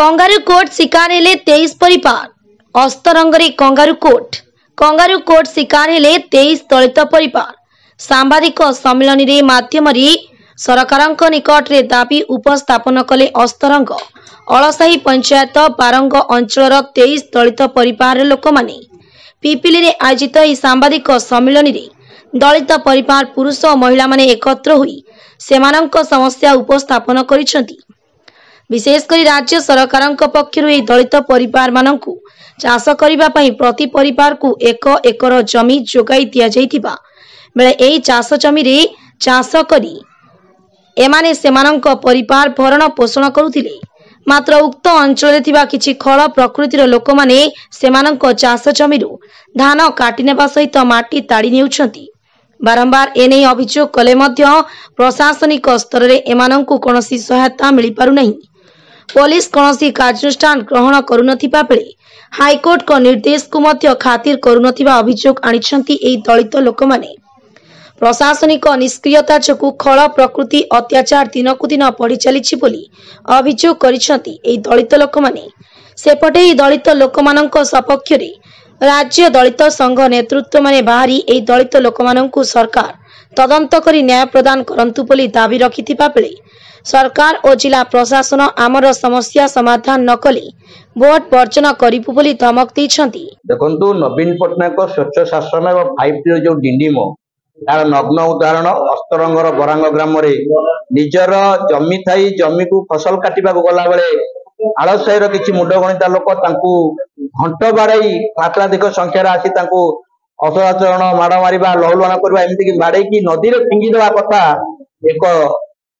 Kangaroo court शिकार हेले 23 परिवार अस्तरंगरे कंगारू कोर्ट शिकार हेले 23 दलित परिवार सांबादिक सम्मेलन रे माध्यम सरकार निकट रे दाबी उपस्थापन कले अस्तरंग अलसाही पंचायत बारंग अंचल 23 दलित परिवार लोक माने पिपिली रे आयोजित यह सांबादिक सम्मेलन रे दलित परिवार पुरुष और महिला माने एकत्र हुई सेमानंक समस्या उपस्थापन करिसेंती। विशेषकर राज्य सरकार पक्षर दलित परिवार मानकु चाष करने प्रति परिवार को 1 एकर जमी जोगाई दि जाइथिबा बेले एही चाष जमी रे चाष करी एमाने सेमानंक परिवार भरण पोषण करुथिले। मात्र उक्त अंचल रे थिबा किछि खळ प्रकृतिर लोक माने सेमानंक चाष जमीरु धान काटी नेबा सहित माटी ताड़ी नेउछंती। बारंबार एने अभियोग कले मध्य प्रशासनिक स्तर रे एमानंकु कोनोसी सहायता मिली पारु नहीं। पुलिस कोनोसी कार्यानुष्ठान ग्रहण करुनथिबा बेले हाईकोर्ट को निर्देश को मध्य खातिर करुनथिबा अभियोग आनिछंती एई दलित लोक माने। प्रशासनिक निष्क्रियता जोगु खळ प्रकृति अत्याचार दिनकु दिन बढ़ी चलीछि बोली अभियोग करिसंती एई दलित लोक माने। सेपटे एई दलित लोक मानक सपक्ष रे राज्य दलित संघ नेतृत्व माने बाहरी एई दलित लोक मानकु सरकार तदंत करी न्याय प्रदान करंतु बोली दाबी रखिथिबा बेले सरकार और जिला प्रशासन आमर समस्या समाधान न कले भोट वर्जन करिबु बोली धमक दैछंती। देखंतु नवीन पटनायक स्वच्छ शासन और 5T जो डिंडीमो तार नग्न उदाहरण अस्तरंगर बरांग ग्राम रे निजर जमी थाई जमी को फसल काटिबा गला बेले आलसाईर किछि मुंड गणिता लोक तांकू घंट बाड़ाई मात्राधिक संख्यार आसी तांकू असदाचरण माड़ मारिबा लहुलुहान करबा एमिति कि बाड़े की नदी रे फिंगी देवा कथा एक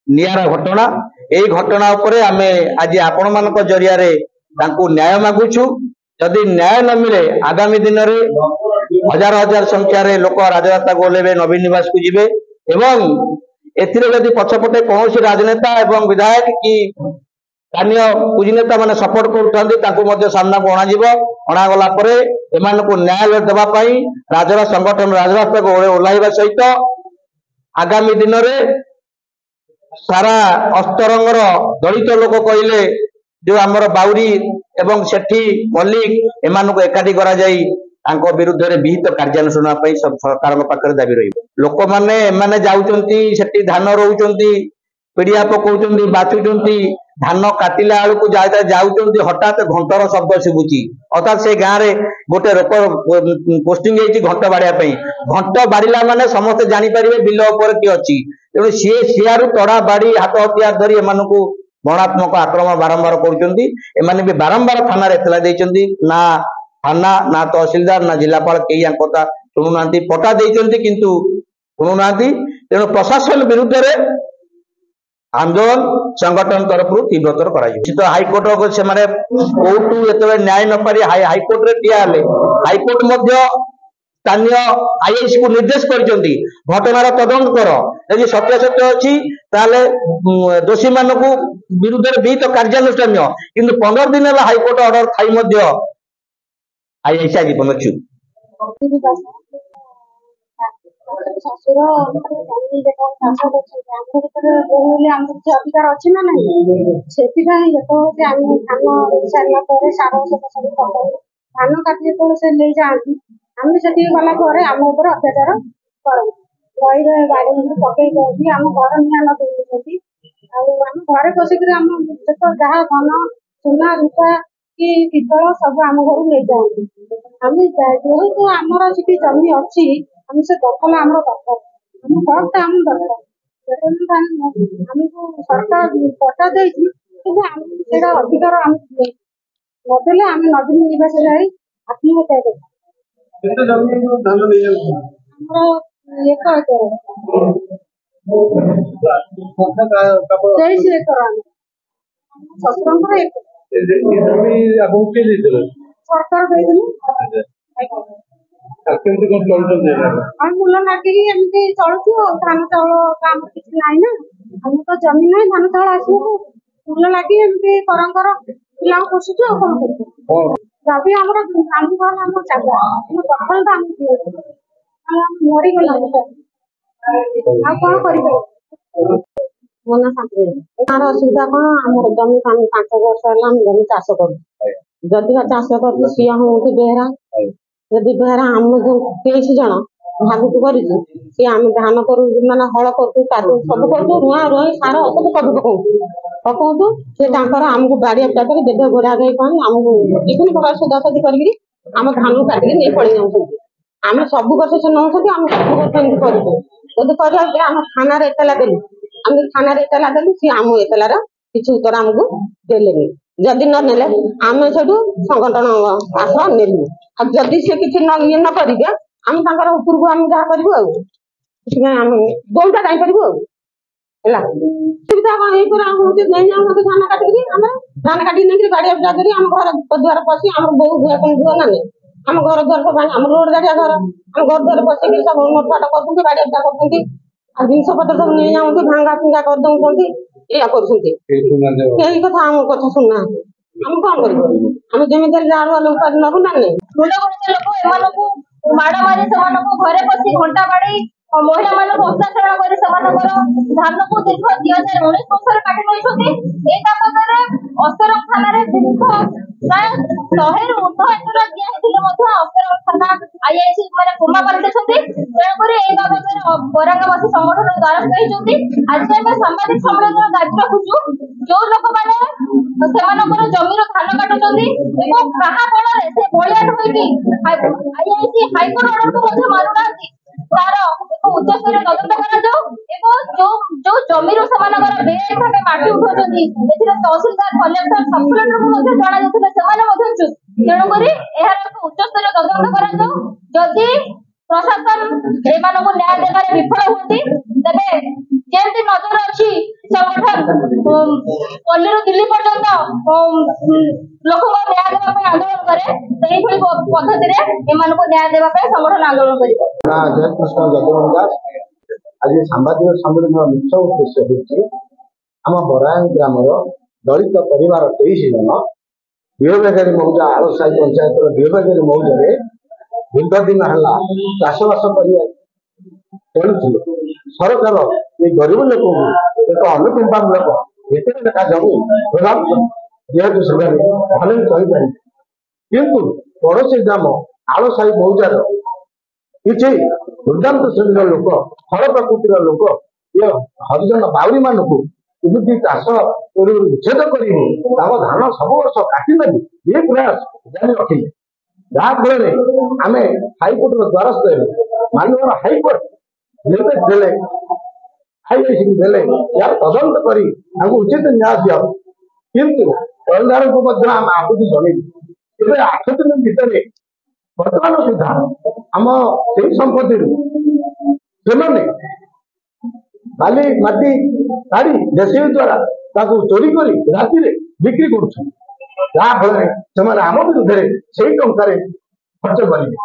नियारा घटना। एई घटना उपरे आमे आज आपण मानक जरिया रे तांकू न्याय मागुछु। जदि न्याय न मिले आगामी दिन रे हजार हजार संख्या रे लोक राजरास्ता को ओलेबे नवीन निवास को जिबे एवं एथिरे जदि पछपटे कोनोसी राजनेता एवं विधायक की स्थानीय पूंजीनेता माने सपोर्ट करुछंती तांकू मध्य सामना को अणा जिवो। अणा गला परे एमानकु न्याय देबा पई राजरा संगठन राजरास्ता को ओलाइबा सहित आगामी दिन रे सारा अस्तरंगर दलित लोक कहले जो आमर बाउरी एवं सेठी मल्लिक एमानकु एकाठी करा जाई तांको विरुद्ध रे विहित कार्यानुष्ठान पई सब सरकार पाखरे दाबी रही। लोक माने एमाने जाउचंती सेठी धान रोउचंती पिडिया पकाउचंती बाचुचंती धान काटिला आलू को जाउचंती हठात घंटर शब्द शुभुची अर्थात से गाँ रे गोटे रोक पोस्टिंग हेची घंट बाड़िया पई घंट बाड़िला माने समस्त जानि परिबे बिल ऊपर की अछि तेणु सीए सियारु तड़ा बाड़ी हाथ हथियार धरी एमानकु वर्णात्मक आक्रमण बारंबार करुचंती। एमाने भी बारंबार थाना रे एतला देइचंती ना थाना ना तहसीलदार ना जिलापाल केही या कथा सुनुनांती पटा देइचंती किंतु सुनुनांती। तेणु प्रशासन विरुद्ध रे आंदोलन संगठन तरफ तीव्रतर कर हाईकोर्ट से कोर्ट ये न्याय न पारि हाईकोर्ट रे ठिया हेले हाईकोर्ट मध्य स्थानीय आईएएस को निर्देश करचंती घटनार तदंत कर यदि सत्य सत्य अच्छी ताले दोषी मानक विरुद्ध रे विहित कार्यानुष्ठान किंतु 15 दिन हाईकोर्ट ऑर्डर थाई मध्य आईएएस आज बनचु शशुर अधिकार अच्छी ना नहीं से सारा धान काटी से ले जाती आम से गला आम अत्याचार कर गाड़ी पकई आम घर निया लगे आम घरे पशिक जहाँ धन सुना रूपा कि पितल सब आम घर ले जाती आम जेहेतु आमर जमी अच्छी हम से दखल आम दरकार आम हक आम दरकार आमको सरकार पटा देती अधिकार आम नदेले आम नवीन निवास जाए आत्महत्या कर 1 एकर 23 एकर सरकार मूल लागे एमती चलुचु धान चाउल काम किसी ना आम तो जमी ना धान चाउल आसो मूल लगे एमती कर पिला पोषुचु दाबी आम आम जगह दखल तो आम मरीगला आ कौन कर। ମୋ ନା ଶାନ୍ତି। ତାର ଅସୁବିଧା କଣ, ଆମର ଜମି 5 ବର୍ଷ ହେଲା ଆମେ ଜମି ଚାଷ କରୁ। ଯଦି ବା ଚାଷ କରୁଛୁ ସିଏ ହଉଛି ବେହେରା। ଯଦି ବେହେରା ଆମ ଯୋଉ 23 ଜଣ ଭାଗୁକୁ କରିଛୁ, ସିଏ ଆମେ ଧାନ କରୁ, ମାନେ ହଳ କରୁଛୁ, କାଦୁ ସବୁ କରୁଛୁ, ରୁଆ ରୁଇ ସାର ସବୁ ପକଉଛୁ। ସେ ତାଙ୍କର ଆମକୁ ବାଡିଆ ପିଟାରେ ବେଦ ଗୋଡା ଦେଇ ପାଣି ଆମକୁ ବିଭିନ୍ନ ପ୍ରକାର ସଦାସଦି କରିକି ଆମ ଧାନକୁ କାଟିକି ନେଇ ପଳେଇ ଯାଉଛନ୍ତି। ଆମେ ସବୁ ବର୍ଷ ସେ ନଉଛନ୍ତି, ଆମେ ସବୁ ବର୍ଷ ଏମିତି କରୁଛୁ। ଯଦି କରିବାକୁ ଆମ ଥାନାରେ ଏତଲା ଦେଲୁ, ଆମେ ଥାନାରେ ଏତଲା ଦେଲୁ, ସିଏ ଆମ ଏତଲାର କିଛି ଉତ୍ତର ଆମକୁ ଦେଲେନି। ଯଦି ନ ନେଲେ ଆମେ ସେଠୁ ସଂଗଠନ ଆଶ୍ରୟ ନେଲୁ। ଆଉ ଯଦି ସେ କିଛି ଇଏ ନ କରିବେ ଆମେ ତାଙ୍କର ଉପରକୁ ଆମେ ଯାହା କରିବୁ ଆଉ। ସେଥିପାଇଁ ଆମେ ଦୌଡ଼ା ଯାଇପାରିବୁ ଆଉ ହେଲା। ସୁବିଧା କଣ ହେଇପାରେ, ହଉଛି ନେଇଯାଉଛନ୍ତି ଧାନ କାଟିକି, ଆମେ ଧାନ କାଟିକି ନେଇକି ଗାଡିଆ ପିଟା କରି ଆମ ଘର ଦ୍ୱାର ପଶି ଆମର ବୋଉ ଧୁଆ ନା ନାଇଁ, ଆମ ଘର ଦ୍ୱାର ସବୁ ଆମ ରୋଡ ଗାଡିଆ ଘର, ଆମ ଘର ଦ୍ୱାର ପଶିକି ସବୁ ନୋଟପାଟ କରୁଛନ୍ତି, ଗାଡିଆ ପିଟା କରୁଛନ୍ତି, ଆଉ ଜିନିଷ ପତ୍ର ସବୁ ନେଇଯାଉଛନ୍ତି, ଭାଙ୍ଗା ଫିଙ୍ଗା କରିଦଉଛନ୍ତି, ଏଇଆ କରୁଛନ୍ତି। କେହି କଥା ଆମ କଥା ଶୁଣୁନାହାନ୍ତି। ଆମେ କଣ କରିବୁ? ଆମେ ଯେମିତି ହେଲେ ଯାହା ଲୋକ ନବୁ ନା ନାଇଁ। ମୁଣ୍ଡ ଗଣିତ ଲୋକ ଏମାନଙ୍କୁ ମାଡ଼ ମାରି ସେମାନଙ୍କୁ ଘରେ ବସି ଘଣ୍ଟା ବାଡି ମହିଳା ମାନଙ୍କୁ ଅତ୍ୟାଚାର କରି ସେମାନଙ୍କର ଧାନକୁ ଦୀର୍ଘ 2019 ବର୍ଷରେ କାଟି ନେଇଛନ୍ତି। এই ବାବଦରେ ଅସ୍ତରଙ୍ଗ ଥାନାରେ ଦୀର୍ଘ ପ୍ରାୟ 100ରୁ ଉର୍ଦ୍ଧ୍ୱ ଏତଲା ଦିଆହେଇଥିଲେ ମଧ୍ୟ ଅସ୍ତରଙ୍ଗ ଥାନା ଆଇଆଇସି ମାନେ କୋମା କରିଦେଇଛନ୍ତି। ତେଣୁକରି এই ବାବଦରେ ବରାଙ୍ଗବାସୀ ସଂଗଠନ ଦ୍ୱାରସ୍ଥ ହେଇଛନ୍ତି। ଆଜି ଆମେ ସାମ୍ବାଦିକ ସମ୍ମିଳନୀର ଦାବି ରଖୁଛୁ, ଯୋଉ ଲୋକମାନେ ସେମାନଙ୍କର ଜମିର ଧାନ କାଟୁଛନ୍ତି ଏବଂ କାହା ବଳରେ ସେ ବଳିଆଟ ହୋଇକି ଆଇଆଇସି ହାଇକୋର୍ଟ ଅର୍ଡରକୁ ମଧ୍ୟ ମାନୁନାହାନ୍ତି, ତାର ଏକ ଉଚ୍ଚସ୍ତରୀୟ ତଦନ୍ତ କରାଯାଉ ଏବଂ ଯୋଉ ଜମିରୁ ସେମାନଙ୍କର ବେଆଇନ ଭାବେ ମାଟି ଉଠାଉଛନ୍ତି, ଏଥିରେ ତହସିଲଦାର, କଲେକ୍ଟର, ସବ୍ କଲେକ୍ଟରକୁ ମଧ୍ୟ ଜଣାଯାଇଥିଲେ, ସେମାନେ ମଧ୍ୟ ଚୁପ୍। ତେଣୁକରି ଏହାର ଏକ ଉଚ୍ଚସ୍ତରୀୟ ତଦନ୍ତ କରାଯାଉ। ଯଦି ପ୍ରଶାସନ ଏମାନଙ୍କୁ ନ୍ୟାୟ ଦେବାରେ ବିଫଳ ହୁଅନ୍ତି, ତେବେ ଯେମିତି ନଜର ଅଛି ସଂଗଠନ ପଲ୍ଲୀରୁ ଦିଲ୍ଲୀ ପର୍ଯ୍ୟନ୍ତ ଲୋକଙ୍କ ନ୍ୟାୟ ଦେବା ପାଇଁ ଆନ୍ଦୋଳନ କରେ, ସେଇଭଳି ପଦ୍ଧତିରେ ଏମାନଙ୍କୁ ନ୍ୟାୟ ଦେବା ପାଇଁ ସଂଗଠନ ଆନ୍ଦୋଳନ କରିବ। ଜୟକୃଷ୍ଣ ଯଦୁମଣି ଦାସ। ଆଜି ସାମ୍ବାଦିକ ସମ୍ମିଳନୀର ମୁଖ୍ୟ ଉଦ୍ଦେଶ୍ୟ ହେଉଛି ଆମ ବରାଙ୍ଗ ଗ୍ରାମର ଦଳିତ ପରିବାର 23 ଜଣ ବିହବେଗାରୀ ମୌଜା ଆଳସାହି ପଞ୍ଚାୟତର ବିହବେଗାରୀ ମୌଜାରେ ଦୀର୍ଘ ଦିନ ହେଲା ଚାଷବାସ କରିବା ଚଳୁଥିଲେ। ସରକାର এই ଗରିବ ଲୋକଙ୍କୁ ଏକ ଅନୁକମ୍ପାମୂଳକ ଏତେ ଲେଖା ଜମି ପ୍ରଦାନ ଯେହେତୁ ସେମାନେ ଭଲରେ ଚଳିପାରିବେ, କିନ୍ତୁ ପଡ଼ୋଶୀ ଗ୍ରାମ ଆଳସାହି ମୌଜାର କିଛି ଦୁର୍ଦ୍ଦାନ୍ତ ଶ୍ରେଣୀର ଲୋକ, ଫଳ ପ୍ରକୃତିର ଲୋକ, ଏ ହରିଜନ ବାଉରୀ ମାନଙ୍କୁ ଏମିତି ଚାଷ ଉଚ୍ଛେଦ କରିବି, ତାଙ୍କ ଧାନ ସବୁ ବର୍ଷ କାଟି ନେବି, ଏ ପ୍ରୟାସ ଜାରି ରଖିଲେ। ଯାହା ଫଳରେ ଆମେ ହାଇକୋର୍ଟର ଦ୍ୱାରସ୍ଥ ହେଲୁ। ମାନ୍ୟବର ହାଇକୋର୍ଟ ନିର୍ଦ୍ଦେଶ ଦେଲେ, ଆଇଆଇସି ଦେଲେ, ଏହାର ତଦନ୍ତ କରି ତାଙ୍କୁ ଉଚିତ ନ୍ୟାୟ ଦିଆହବ। କିନ୍ତୁ ତହସିଲଦାରଙ୍କୁ ମଧ୍ୟ ଆମେ ଆଗକୁ ଜଣେଇବୁ। ଏବେ 8 ଦିନ ଭିତରେ ବର୍ତ୍ତମାନ ସୁଦ୍ଧା ଆମ ସେଇ ସମ୍ପତ୍ତିରୁ ସେମାନେ ବାଲି ମାଟି କାଢି ଜେସିବି ଦ୍ୱାରା ତାକୁ ଚୋରି କରି ରାତିରେ ବିକ୍ରି କରୁଛନ୍ତି। ଯାହା ଫଳରେ ସେମାନେ ଆମ ବିରୁଦ୍ଧରେ ସେଇ ଟଙ୍କାରେ ଖର୍ଚ୍ଚ କରିବେ।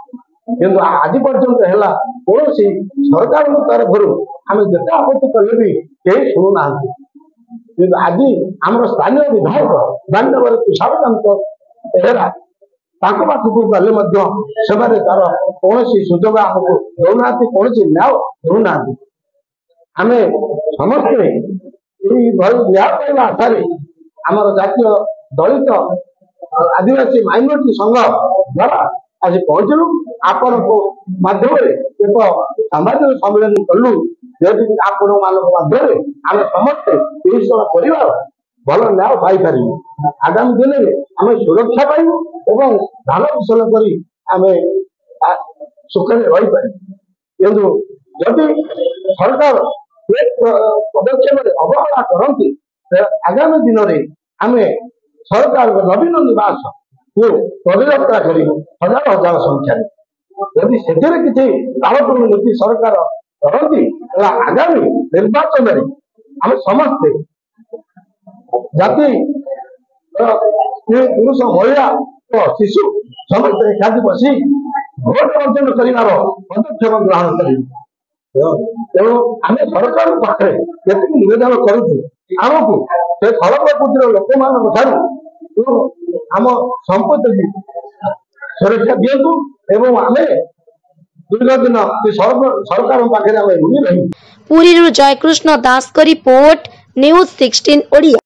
କିନ୍ତୁ ଆଜି ପର୍ଯ୍ୟନ୍ତ ହେଲା କୌଣସି ସରକାରଙ୍କ ତରଫରୁ ଆମେ ଯେତେ ଆପତ୍ତି କଲେ ବି କେହି ଶୁଣୁନାହାନ୍ତି। କିନ୍ତୁ ଆଜି ଆମର ସ୍ଥାନୀୟ ବିଧାୟକ ମାନ୍ୟବର ତୁଷାରକାନ୍ତ ବେହେରା ତାଙ୍କ ପାଖକୁ ଗଲେ ମଧ୍ୟ ସେମାନେ ତାର କୌଣସି ସୁଯୋଗ ଆମକୁ ଦେଉନାହାନ୍ତି, କୌଣସି ନ୍ୟାୟ ଦେଉନାହାନ୍ତି। ଆମେ ସମସ୍ତେ ଏଇଭଳି ନ୍ୟାୟ ପାଇବା ଆଶାରେ ଆମର ଜାତୀୟ ଦଳିତ ଆଦିବାସୀ ମାଇନରିଟି ସଂଘ ଦ୍ୱାରା ଆଜି ପହଞ୍ଚିଲୁ। ଆପଣଙ୍କ ମାଧ୍ୟମରେ ଏକ ସାମ୍ବାଦିକ ସମ୍ମିଳନୀ କଲୁ, ଯେହେତୁ ଆପଣମାନଙ୍କ ମାଧ୍ୟମରେ ଆମେ ସମସ୍ତେ 30 ଜଣ ପରିବାର ଭଲ ନ୍ୟାୟ ପାଇପାରିବୁ। ଆଗାମୀ ଦିନରେ ଆମେ ସୁରକ୍ଷା ପାଇବୁ ଏବଂ ଧାନ ଫସଲ କରି ଆମେ ସୁଖରେ ରହିପାରିବୁ। କିନ୍ତୁ ଯଦି ସରକାର ଏ ପଦକ୍ଷେପରେ ଅବହେଳା କରନ୍ତି, ଆଗାମୀ ଦିନରେ ଆମେ ସରକାରଙ୍କ ନବୀନ ନିବାସକୁ ପଦଯାତ୍ରା କରିବୁ ହଜାର ହଜାର ସଂଖ୍ୟାରେ। ଯଦି ସେଥିରେ କିଛି ତାଳପୂର୍ଣ୍ଣ ନୀତି ସରକାର କରନ୍ତି, ତାହେଲେ ଆଗାମୀ ନିର୍ବାଚନରେ ଆମେ ସମସ୍ତେ ଜାତି, ସ୍ତ୍ରୀ, ପୁରୁଷ, ମହିଳା ଓ ଶିଶୁ ସମସ୍ତେ ଏକାଠି ବସି ଭୋଟ ଅର୍ଜନ କରିବାର ପଦକ୍ଷେପ ଗ୍ରହଣ କରିବୁ। ତେଣୁ ଆମେ ସରକାରଙ୍କ ପାଖରେ ଯେତିକି ନିବେଦନ କରୁଛୁ, ଆମକୁ ସେ ଫଳ ପ୍ରକୃତିର ଲୋକମାନଙ୍କ ଠାରୁ ଆମ ସମ୍ପତ୍ତିକୁ ସୁରକ୍ଷା ଦିଅନ୍ତୁ ଏବଂ ଆମେ ଦୀର୍ଘ ଦିନ ସରକାରଙ୍କ ପାଖରେ ଆମେ ଋଣୀ ରହିବୁ। ପୁରୀରୁ ଜୟକୃଷ୍ଣ ଦାସଙ୍କ ରିପୋର୍ଟ, ନ୍ୟୁଜ୍ 16 ଓଡ଼ିଆ।